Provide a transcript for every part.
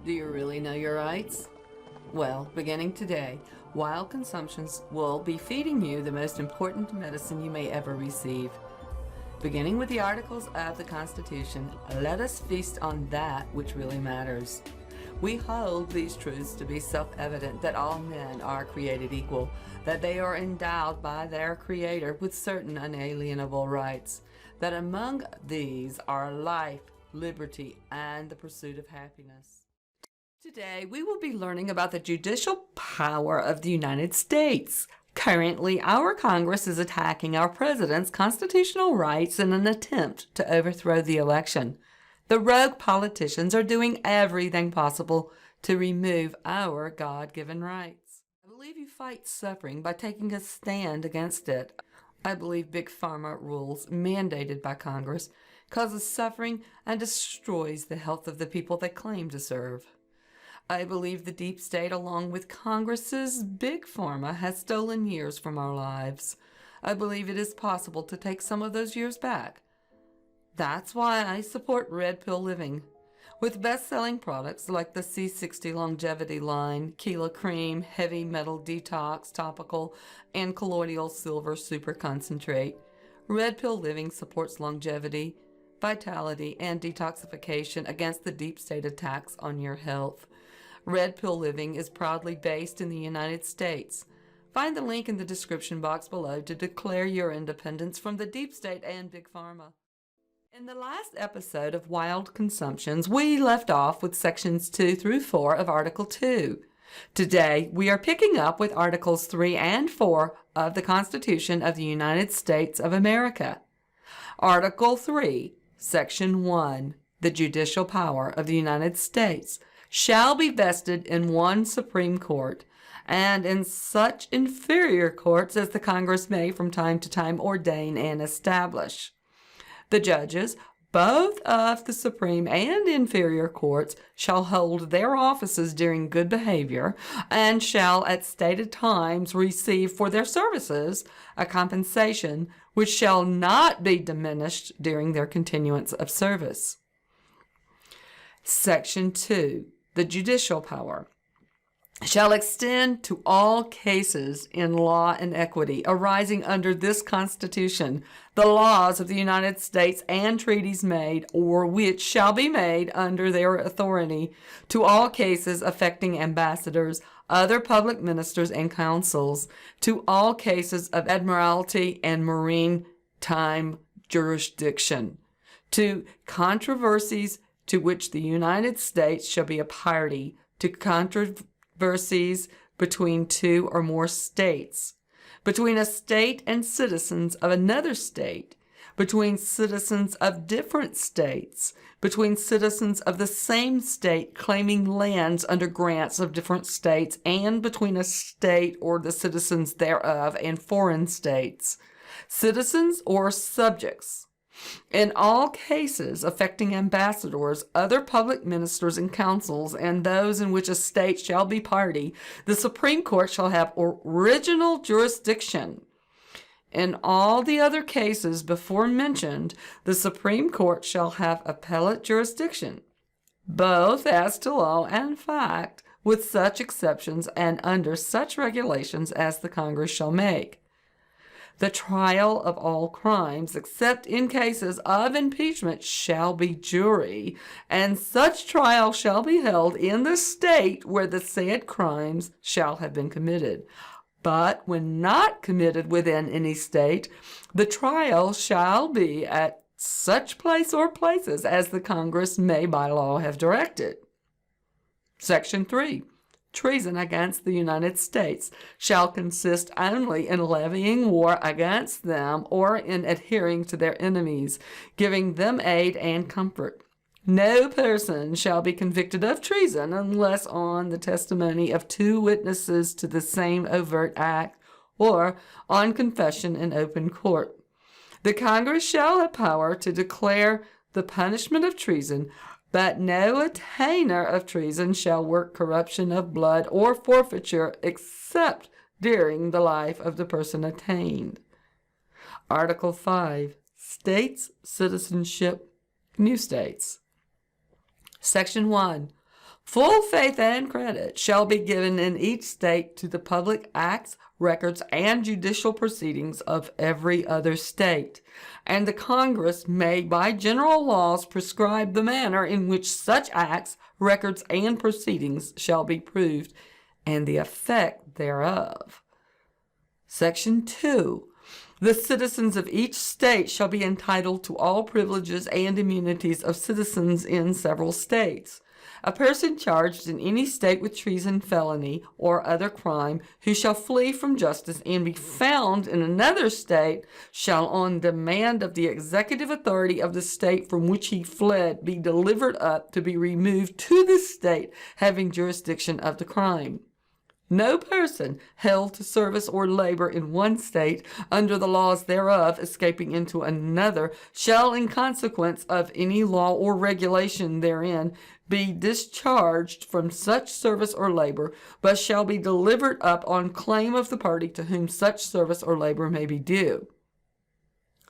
Do you really know your rights? Well, beginning today, Wild Consumptions will be feeding you the most important medicine you may ever receive. Beginning with the Articles of the Constitution, let us feast on that which really matters. We hold these truths to be self-evident that all men are created equal, that they are endowed by their Creator with certain unalienable rights, that among these are life, liberty, and the pursuit of happiness. Today, we will be learning about the judicial power of the United States. Currently, our Congress is attacking our president's constitutional rights in an attempt to overthrow the election. The rogue politicians are doing everything possible to remove our God-given rights. I believe you fight suffering by taking a stand against it. I believe Big Pharma rules mandated by Congress causes suffering and destroys the health of the people they claim to serve. I believe the deep state, along with Congress's Big Pharma, has stolen years from our lives. I believe it is possible to take some of those years back. That's why I support Red Pill Living. With best-selling products like the C60 Longevity line, Kila Cream, Heavy Metal Detox Topical, and Colloidal Silver Super Concentrate, Red Pill Living supports longevity, vitality, and detoxification against the deep state attacks on your health. Red Pill Living is proudly based in the United States. Find the link in the description box below to declare your independence from the deep state and Big Pharma. In the last episode of Wild Consumptions, we left off with sections 2 through 4 of Article 2. Today, we are picking up with Articles 3 and 4 of the Constitution of the United States of America. Article 3, Section 1, the judicial power of the United States shall be vested in one Supreme Court and in such inferior courts as the Congress may from time to time ordain and establish. The judges, both of the Supreme and inferior courts, shall hold their offices during good behavior and shall at stated times receive for their services a compensation which shall not be diminished during their continuance of service. Section 2. The judicial power shall extend to all cases in law and equity arising under this Constitution, the laws of the United States and treaties made or which shall be made under their authority, to all cases affecting ambassadors, other public ministers and consuls, to all cases of admiralty and maritime jurisdiction, to controversies to which the United States shall be a party, to controversies between two or more states, between a state and citizens of another state, between citizens of different states, between citizens of the same state claiming lands under grants of different states, and between a state or the citizens thereof and foreign states, citizens or subjects. In all cases affecting ambassadors, other public ministers and consuls, and those in which a state shall be party, the Supreme Court shall have original jurisdiction. In all the other cases before mentioned, the Supreme Court shall have appellate jurisdiction, both as to law and fact, with such exceptions and under such regulations as the Congress shall make. The trial of all crimes, except in cases of impeachment, shall be jury, and such trial shall be held in the state where the said crimes shall have been committed. But when not committed within any state, the trial shall be at such place or places as the Congress may by law have directed. Section 3. Treason against the United States shall consist only in levying war against them or in adhering to their enemies, giving them aid and comfort. No person shall be convicted of treason unless on the testimony of 2 witnesses to the same overt act or on confession in open court. The Congress shall have power to declare the punishment of treason, but no attainer of treason shall work corruption of blood or forfeiture except during the life of the person attainted. Article 5. States' citizenship, new states. Section 1. Full faith and credit shall be given in each state to the public acts, records, and judicial proceedings of every other state, and the Congress may by general laws prescribe the manner in which such acts, records, and proceedings shall be proved, and the effect thereof. Section 2. The citizens of each state shall be entitled to all privileges and immunities of citizens in several states. A person charged in any state with treason, felony, or other crime, who shall flee from justice and be found in another state, shall, on demand of the executive authority of the state from which he fled, be delivered up to be removed to the state having jurisdiction of the crime. No person held to service or labor in one state under the laws thereof, escaping into another, shall, in consequence of any law or regulation therein, be discharged from such service or labor, but shall be delivered up on claim of the party to whom such service or labor may be due.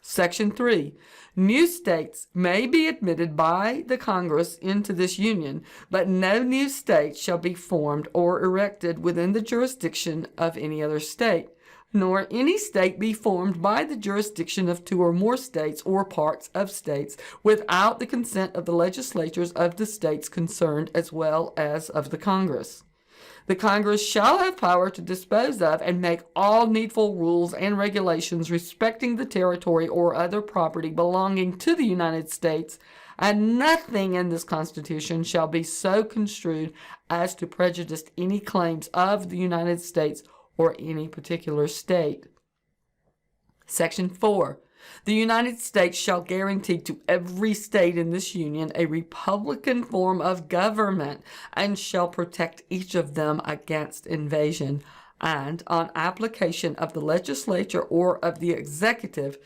Section 3. New states may be admitted by the Congress into this Union, but no new state shall be formed or erected within the jurisdiction of any other state, nor any state be formed by the jurisdiction of two or more states or parts of states without the consent of the legislatures of the states concerned as well as of the Congress. The Congress shall have power to dispose of and make all needful rules and regulations respecting the territory or other property belonging to the United States, and nothing in this Constitution shall be so construed as to prejudice any claims of the United States or any particular state. Section 4. The United States shall guarantee to every state in this Union a republican form of government, and shall protect each of them against invasion, and, on application of the legislature or of the executive,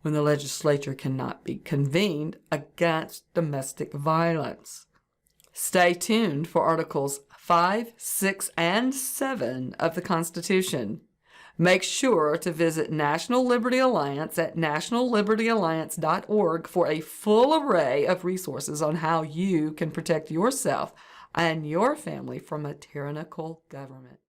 when the legislature cannot be convened, against domestic violence. Stay tuned for Articles 5, 6, and 7 of the Constitution. Make sure to visit National Liberty Alliance at nationallibertyalliance.org for a full array of resources on how you can protect yourself and your family from a tyrannical government.